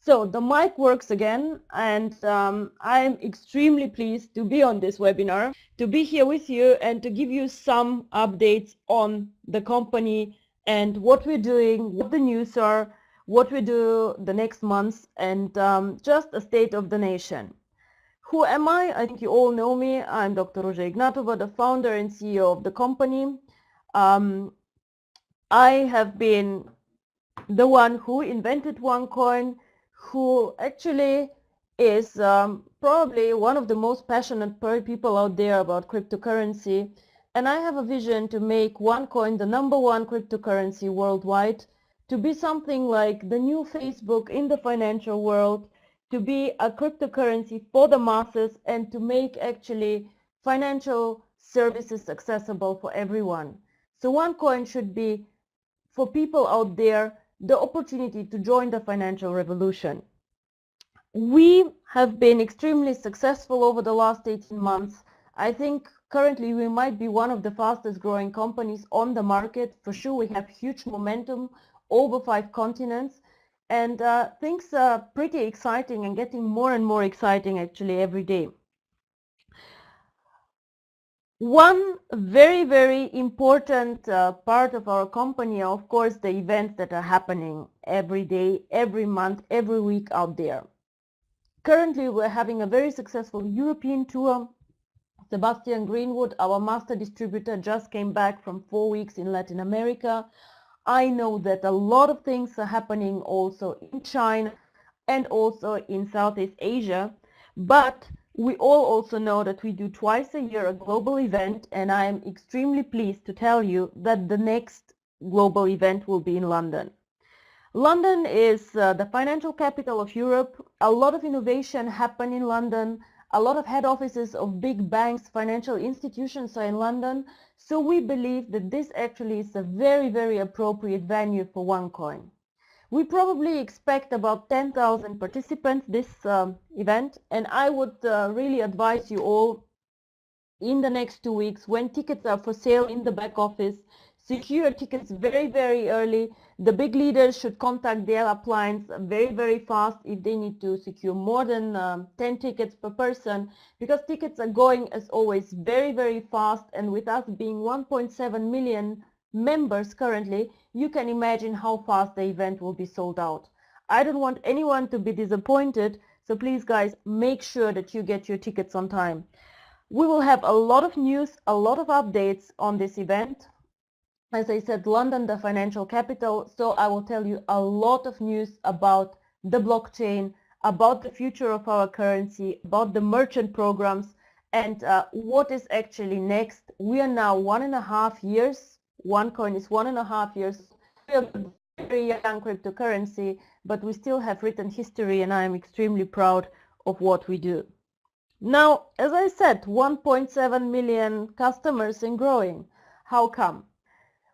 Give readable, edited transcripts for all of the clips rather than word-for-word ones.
So the mic works again, and I'm extremely pleased to be on this webinar, to be here with you and to give you some updates on the company and what we're doing, what the news are, what we do the next months, and just a state of the nation. Who am I? I think you all know me. I'm Dr. Ruja Ignatova, the founder and CEO of the company. I have been the one who invented Onecoin, who actually is probably one of the most passionate people out there about cryptocurrency. And I have a vision to make Onecoin the #1 cryptocurrency worldwide, to be something like the new Facebook in the financial world, to be a cryptocurrency for the masses, and to make actually financial services accessible for everyone. So Onecoin should be for people out there the opportunity to join the financial revolution. We have been extremely successful over the last 18 months. I think currently we might be one of the fastest growing companies on the market. For sure, we have huge momentum over 5 continents, and things are pretty exciting and getting more and more exciting actually every day. One very, very important part of our company are, of course, the events that are happening every day, every month, every week out there. Currently, we're having a very successful European tour. Sebastian Greenwood, our master distributor, just came back from 4 weeks in Latin America. I know that a lot of things are happening also in China and also in Southeast Asia, but we all also know that we do twice a year a global event, and I am extremely pleased to tell you that the next global event will be in London. London is the financial capital of Europe. A lot of innovation happen in London. A lot of head offices of big banks, financial institutions are in London. So we believe that this actually is a very, very appropriate venue for Onecoin. We probably expect about 10,000 participants this event, and I would really advise you all in the next 2 weeks, when tickets are for sale in the back office, secure tickets very, very early. The big leaders should contact their upliners very, very fast if they need to secure more than 10 tickets per person, because tickets are going, as always, very, very fast, and with us being 1.7 million members currently, you can imagine how fast the event will be sold out. I don't want anyone to be disappointed, so please guys, make sure that you get your tickets on time. We will have a lot of news, a lot of updates on this event. As I said, London, the financial capital, so I will tell you a lot of news about the blockchain, about the future of our currency, about the merchant programs, and what is actually next. We are now 1.5 years. Onecoin is 1.5 years. We are a very young cryptocurrency, but we still have written history, and I am extremely proud of what we do. Now, as I said, 1.7 million customers and growing. How come?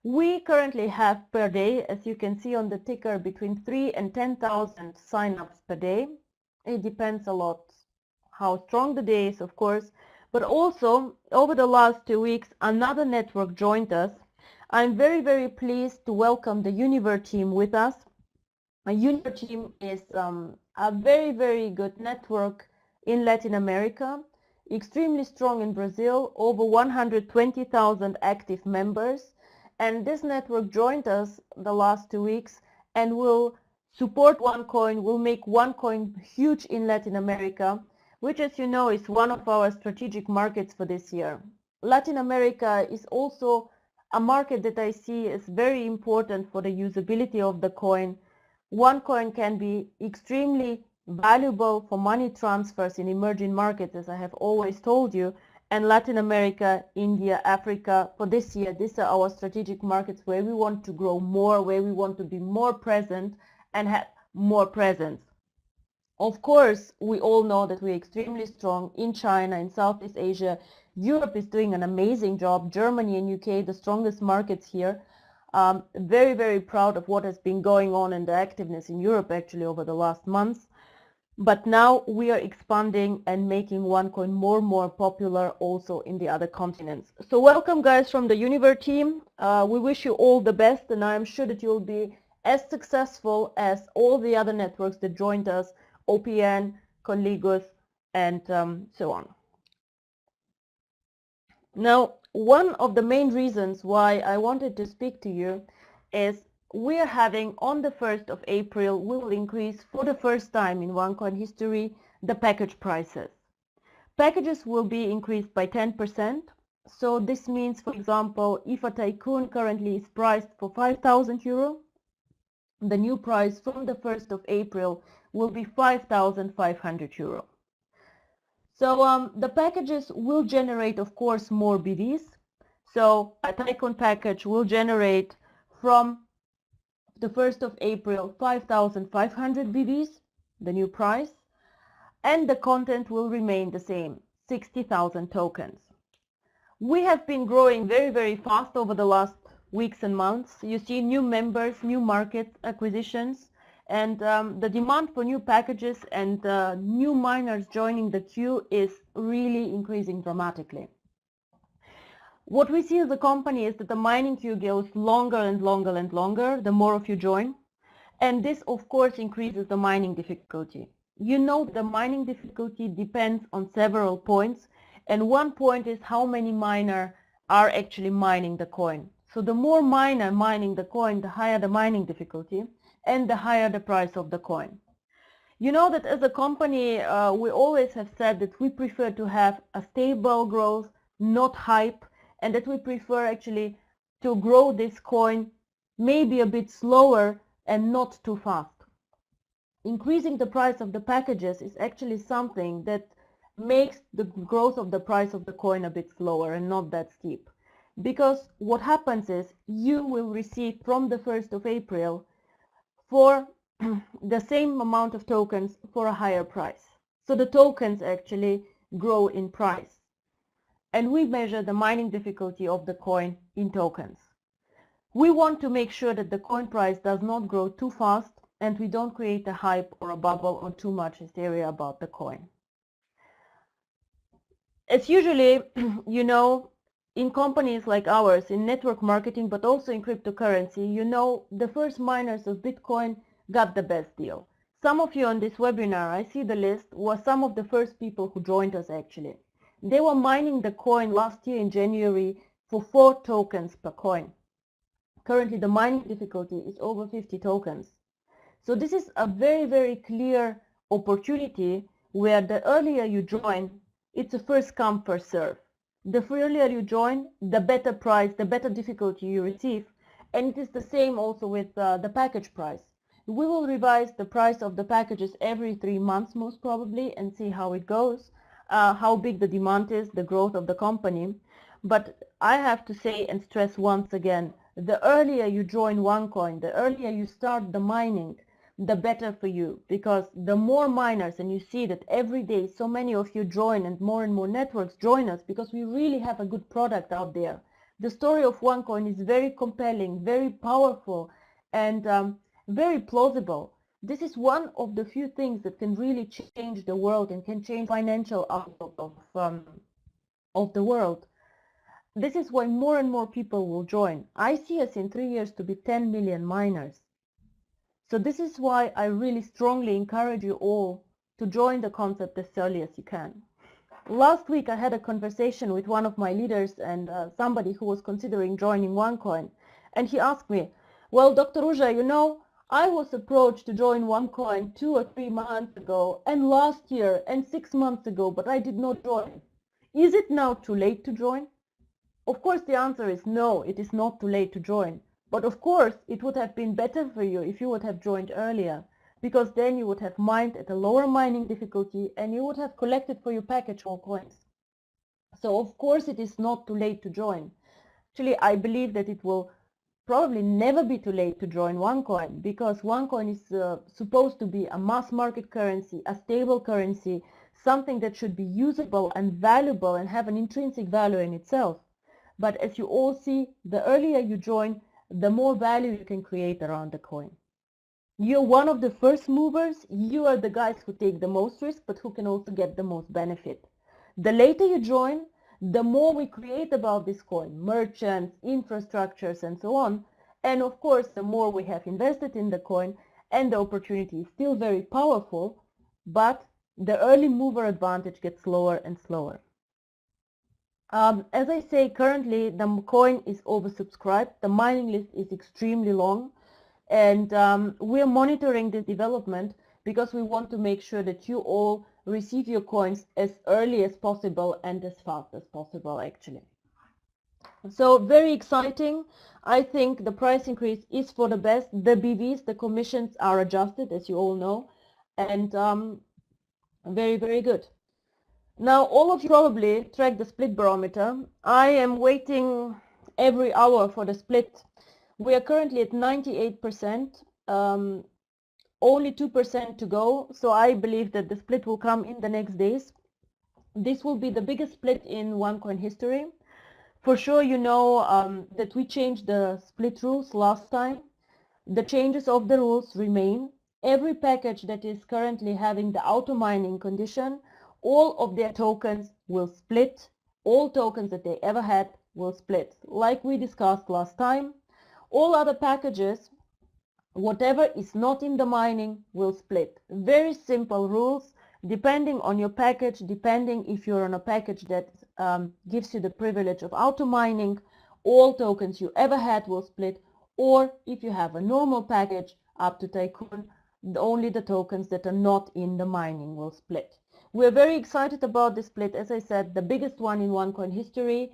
We currently have per day, as you can see on the ticker, between 3,000 and 10,000 signups per day. It depends a lot how strong the day is, of course, but also over the last 2 weeks, another network joined us. I'm very, very pleased to welcome the Univer team with us. A Univer team is a very, very good network in Latin America, extremely strong in Brazil, over 120,000 active members. And this network joined us the last 2 weeks and will support Onecoin, will make Onecoin huge in Latin America, which, as you know, is one of our strategic markets for this year. Latin America is also a market that I see as very important for the usability of the coin. Onecoin can be extremely valuable for money transfers in emerging markets, as I have always told you, and Latin America, India, Africa, for this year, these are our strategic markets where we want to grow more, where we want to be more present and have more presence. Of course, we all know that we're extremely strong in China, in Southeast Asia. Europe is doing an amazing job. Germany and UK, the strongest markets here. Very, very proud of what has been going on and the activeness in Europe actually over the last months. But now we are expanding and making Onecoin more and more popular also in the other continents. So welcome guys from the Univer team. We wish you all the best, and I'm sure that you'll be as successful as all the other networks that joined us, OPN, Conligus, and so on. Now, one of the main reasons why I wanted to speak to you is we are having on the 1st of April, we will increase for the first time in Onecoin history the package prices. Packages will be increased by 10%. So this means, for example, if a Tycoon currently is priced for 5,000 euro, the new price from the 1st of April will be 5,500 euro. So the packages will generate, of course, more BVs. So a Tycoon package will generate from the 1st of April 5,500 BVs, the new price, and the content will remain the same, 60,000 tokens. We have been growing very, very fast over the last weeks and months. You see new members, new market acquisitions, and the demand for new packages and new miners joining the queue is really increasing dramatically. What we see as a company is that the mining queue goes longer and longer and longer the more of you join, and this of course increases the mining difficulty. You know, the mining difficulty depends on several points, and one point is how many miners are actually mining the coin. So the more miners mining the coin, the higher the mining difficulty and the higher the price of the coin. You know that as a company, we always have said that we prefer to have a stable growth, not hype, and that we prefer actually to grow this coin maybe a bit slower and not too fast. Increasing the price of the packages is actually something that makes the growth of the price of the coin a bit slower and not that steep. Because what happens is you will receive from the 1st of April for the same amount of tokens for a higher price. So the tokens actually grow in price. And we measure the mining difficulty of the coin in tokens. We want to make sure that the coin price does not grow too fast and we don't create a hype or a bubble or too much hysteria about the coin. It's usually, you know, in companies like ours, in network marketing, but also in cryptocurrency, you know, the first miners of Bitcoin got the best deal. Some of you on this webinar, I see the list, were some of the first people who joined us actually. They were mining the coin last year in January for 4 tokens per coin. Currently, the mining difficulty is over 50 tokens. So this is a very, very clear opportunity where the earlier you join, it's a first come, first serve. The earlier you join, the better price, the better difficulty you receive. And it is the same also with the package price. We will revise the price of the packages every 3 months most probably and see how it goes, how big the demand is, the growth of the company. But I have to say and stress once again, the earlier you join Onecoin, the earlier you start the mining, the better for you, because the more miners, and you see that every day so many of you join and more networks join us because we really have a good product out there. The story of Onecoin is very compelling, very powerful, and very plausible. This is one of the few things that can really change the world and can change financial outlook of the world. This is why more and more people will join. I see us in 3 years to be 10 million miners. So this is why I really strongly encourage you all to join the concept as early as you can. Last week I had a conversation with one of my leaders and somebody who was considering joining Onecoin, and he asked me, well, Dr. Ruja, you know, I was approached to join Onecoin 2 or 3 months ago and last year and 6 months ago, but I did not join. Is it now too late to join? Of course the answer is no, it is not too late to join. But of course, it would have been better for you if you would have joined earlier, because then you would have mined at a lower mining difficulty and you would have collected for your package more coins. So of course it is not too late to join. Actually, I believe that it will probably never be too late to join Onecoin, because Onecoin is supposed to be a mass market currency, a stable currency, something that should be usable and valuable and have an intrinsic value in itself. But as you all see, the earlier you join, the more value you can create around the coin. You're one of the first movers. You are the guys who take the most risk, but who can also get the most benefit. The later you join, the more we create about this coin, merchants, infrastructures, and so on. And of course, the more we have invested in the coin, and the opportunity is still very powerful, but the early mover advantage gets slower and slower. As I say, currently the coin is oversubscribed. The mining list is extremely long, and we're monitoring this development because we want to make sure that you all receive your coins as early as possible and as fast as possible, actually. So very exciting. I think the price increase is for the best. The BVs, the commissions are adjusted, as you all know, and very, very good. Now, all of you probably track the split barometer. I am waiting every hour for the split. We are currently at 98%, only 2% to go. So I believe that the split will come in the next days. This will be the biggest split in OneCoin history. For sure, you know that we changed the split rules last time. The changes of the rules remain. Every package that is currently having the auto mining condition, all of their tokens will split. All tokens that they ever had will split, like we discussed last time. All other packages, whatever is not in the mining, will split. Very simple rules, depending on your package, depending if you're on a package that gives you the privilege of auto mining, all tokens you ever had will split, or if you have a normal package up to Tycoon, only the tokens that are not in the mining will split. We're very excited about this split. As I said, the biggest one in OneCoin history.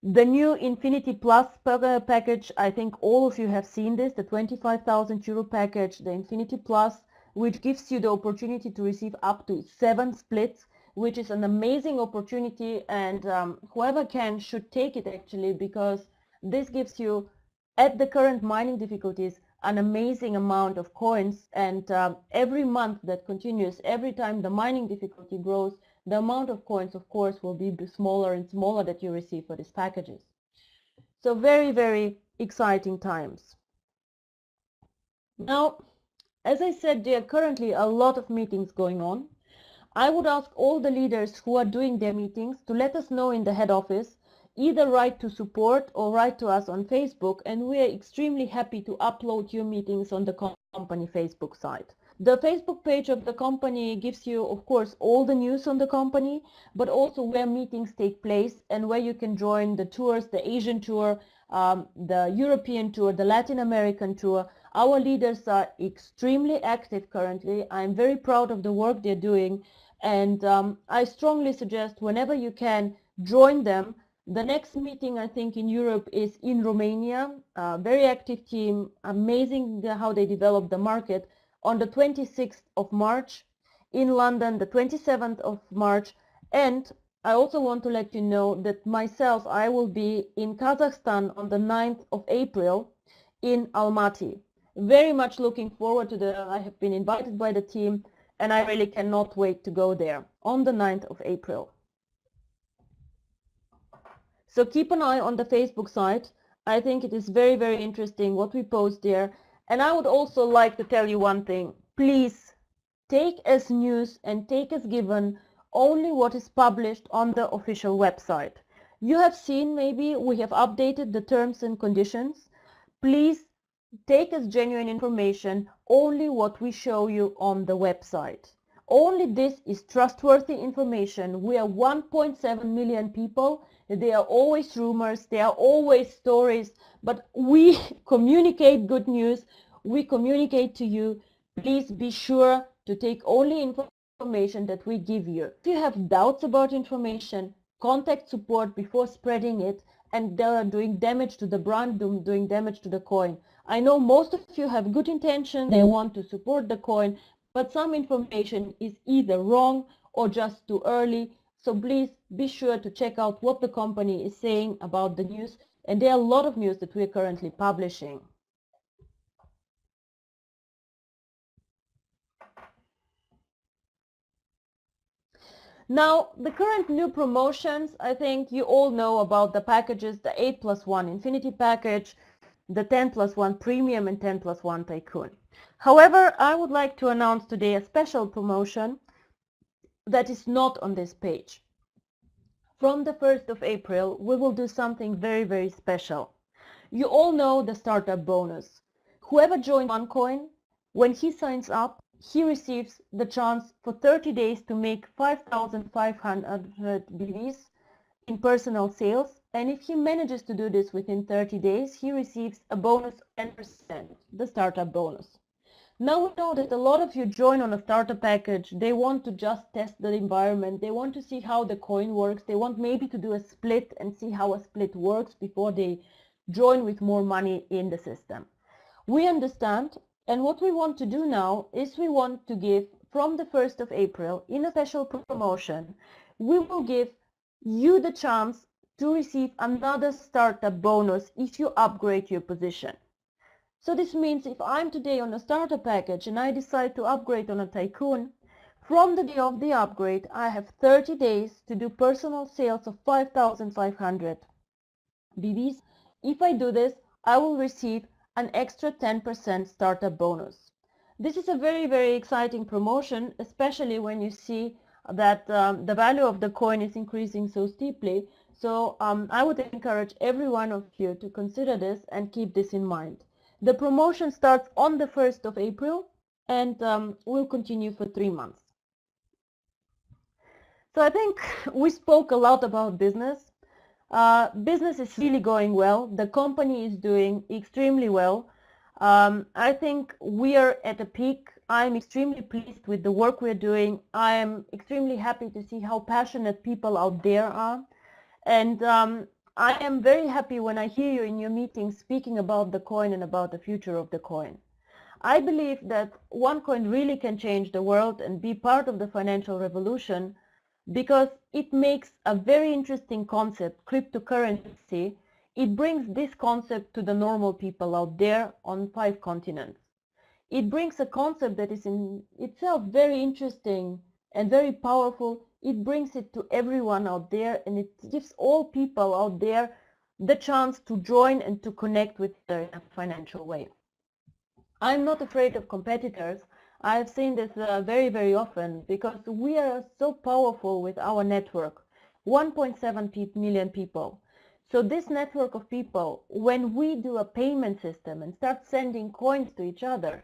The new Infinity Plus package, I think all of you have seen this, the 25,000 euro package, the Infinity Plus, which gives you the opportunity to receive up to 7 splits, which is an amazing opportunity, and whoever can should take it actually, because this gives you, at the current mining difficulties, an amazing amount of coins, and every month that continues, every time the mining difficulty grows, the amount of coins, of course, will be smaller and smaller that you receive for these packages. So very, very exciting times. Now, as I said, there are currently a lot of meetings going on. I would ask all the leaders who are doing their meetings to let us know in the head office, either write to support or write to us on Facebook, and we are extremely happy to upload your meetings on the company Facebook site. The Facebook page of the company gives you, of course, all the news on the company, but also where meetings take place and where you can join the tours, the Asian tour, the European tour, the Latin American tour. Our leaders are extremely active currently. I'm very proud of the work they're doing, and I strongly suggest whenever you can, join them. The next meeting, I think, in Europe is in Romania. Very active team, amazing how they develop the market. On the 26th of March, in London, the 27th of March, and I also want to let you know that myself, I will be in Kazakhstan on the 9th of April in Almaty. Very much looking forward to I have been invited by the team, and I really cannot wait to go there on the 9th of April. So keep an eye on the Facebook site. I think it is very, very interesting what we post there. And I would also like to tell you one thing. Please take as news and take as given only what is published on the official website. You have seen, maybe we have updated the terms and conditions. Please take as genuine information only what we show you on the website. Only this is trustworthy information. We are 1.7 million people. There are always rumors, there are always stories, but we communicate good news. We communicate to you. Please be sure to take only information that we give you. If you have doubts about information, contact support before spreading it, and they are doing damage to the brand, doing damage to the coin. I know most of you have good intentions, they want to support the coin, but some information is either wrong or just too early. So please be sure to check out what the company is saying about the news. And there are a lot of news that we are currently publishing. Now, the current new promotions, I think you all know about the packages, the 8+1 Infinity package, the 10+1 Premium, and 10+1 Tycoon. However, I would like to announce today a special promotion that is not on this page. From the 1st of April, we will do something very, very special. You all know the startup bonus. Whoever joins OneCoin, when he signs up, he receives the chance for 30 days to make 5,500 BVs in personal sales, and if he manages to do this within 30 days, he receives a bonus of 10%, the startup bonus. Now we know that a lot of you join on a starter package. They want to just test the environment. They want to see how the coin works. They want maybe to do a split and see how a split works before they join with more money in the system. We understand, and what we want to do now is we want to give from the 1st of April in a special promotion, we will give you the chance to receive another startup bonus if you upgrade your position. So this means if I'm today on a starter package and I decide to upgrade on a tycoon, from the day of the upgrade, I have 30 days to do personal sales of 5,500 BVs. If I do this, I will receive an extra 10% startup bonus. This is a very, very exciting promotion, especially when you see that the value of the coin is increasing so steeply. So I would encourage every one of you to consider this and keep this in mind. The promotion starts on the 1st of April and will continue for 3 months. So I think we spoke a lot about business. Business is really going well. The company is doing extremely well. I think we are at a peak. I'm extremely pleased with the work we're doing. I am extremely happy to see how passionate people out there are. And I am very happy when I hear you in your meetings speaking about the coin and about the future of the coin. I believe that OneCoin really can change the world and be part of the financial revolution because it makes a very interesting concept, cryptocurrency. It brings this concept to the normal people out there on 5 continents. It brings a concept that is in itself very interesting and very powerful. It brings it to everyone out there, and it gives all people out there the chance to join and to connect with each other in a financial way. I'm not afraid of competitors. I've seen this very, very often because we are so powerful with our network, 1.7 million people. So this network of people, when we do a payment system and start sending coins to each other,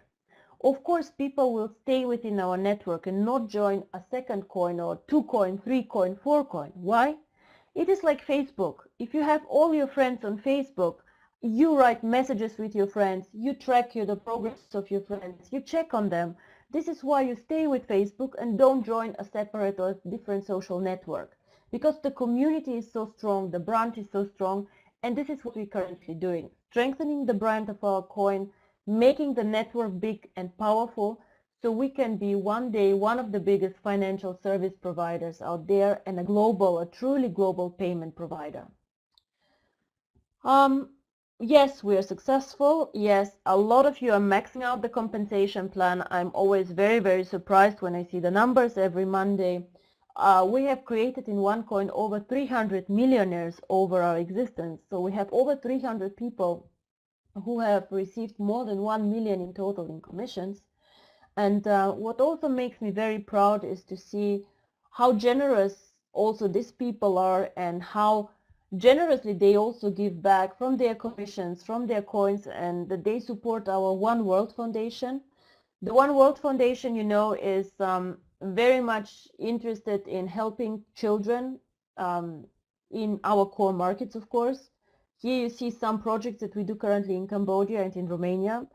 of course people will stay within our network and not join a second coin or 2 coin, 3 coin, 4 coin. Why? It is like Facebook. If you have all your friends on Facebook, you write messages with your friends, you track the progress of your friends, you check on them. This is why you stay with Facebook and don't join a separate or different social network. Because the community is so strong, the brand is so strong, and this is what we're currently doing. Strengthening the brand of our coin, making the network big and powerful, so we can be one day one of the biggest financial service providers out there and a truly global payment provider. Yes, we are successful. Yes, a lot of you are maxing out the compensation plan. I'm always very, very surprised when I see the numbers every Monday. We have created in OneCoin over 300 millionaires over our existence. So we have over 300 people who have received more than 1 million in total in commissions. And what also makes me very proud is to see how generous also these people are and how generously they also give back from their commissions, from their coins, and that they support our One World Foundation. The One World Foundation, you know, is very much interested in helping children in our core markets, of course. Here you see some projects that we do currently in Cambodia and in Romania.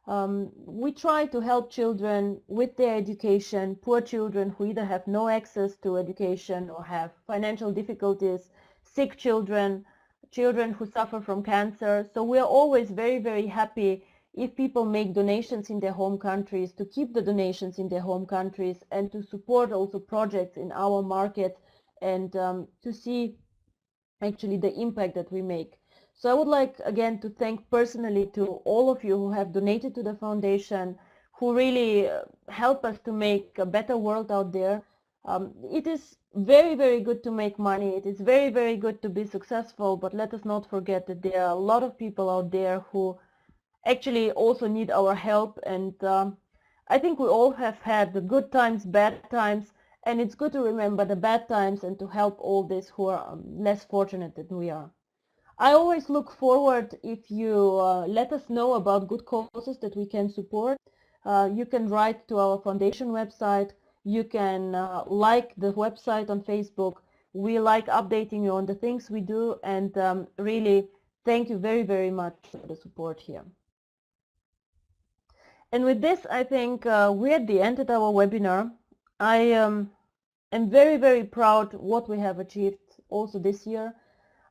We try to help children with their education, poor children who either have no access to education or have financial difficulties, sick children, children who suffer from cancer. So we are always very, very happy if people make donations in their home countries, to keep the donations in their home countries and to support also projects in our market and to see actually the impact that we make. So I would like again to thank personally to all of you who have donated to the foundation, who really help us to make a better world out there. It is very, very good to make money. It is very, very good to be successful, but let us not forget that there are a lot of people out there who actually also need our help. And I think we all have had the good times, bad times, and it's good to remember the bad times and to help all these who are less fortunate than we are. I always look forward if you let us know about good causes that we can support. You can write to our foundation website. You can like the website on Facebook. We like updating you on the things we do, and really thank you very, very much for the support here. And with this, I think we're at the end of our webinar. I am very, very proud what we have achieved also this year.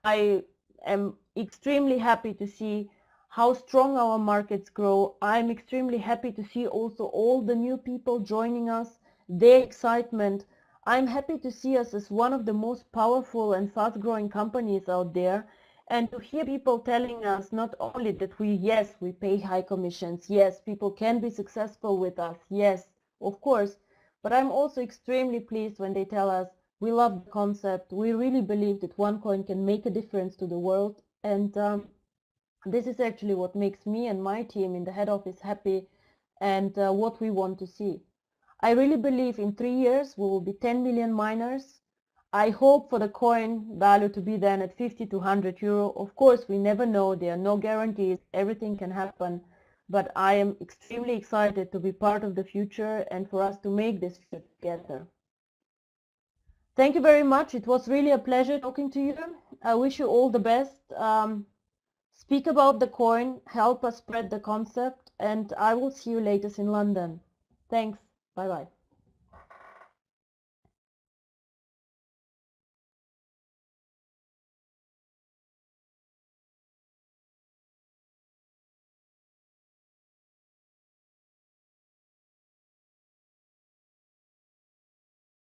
I am extremely happy to see how strong our markets grow. I'm extremely happy to see also all the new people joining us, their excitement. I'm happy to see us as one of the most powerful and fast-growing companies out there, and to hear people telling us not only that yes, we pay high commissions, yes, people can be successful with us, yes, of course, but I'm also extremely pleased when they tell us we love the concept. We really believe that Onecoin can make a difference to the world. And this is actually what makes me and my team in the head office happy, and what we want to see. I really believe in 3 years we will be 10 million miners. I hope for the coin value to be then at 50 to 100 euro. Of course, we never know. There are no guarantees. Everything can happen. But I am extremely excited to be part of the future and for us to make this future together. Thank you very much. It was really a pleasure talking to you. I wish you all the best. Speak about the coin, help us spread the concept, and I will see you later in London. Thanks. Bye-bye.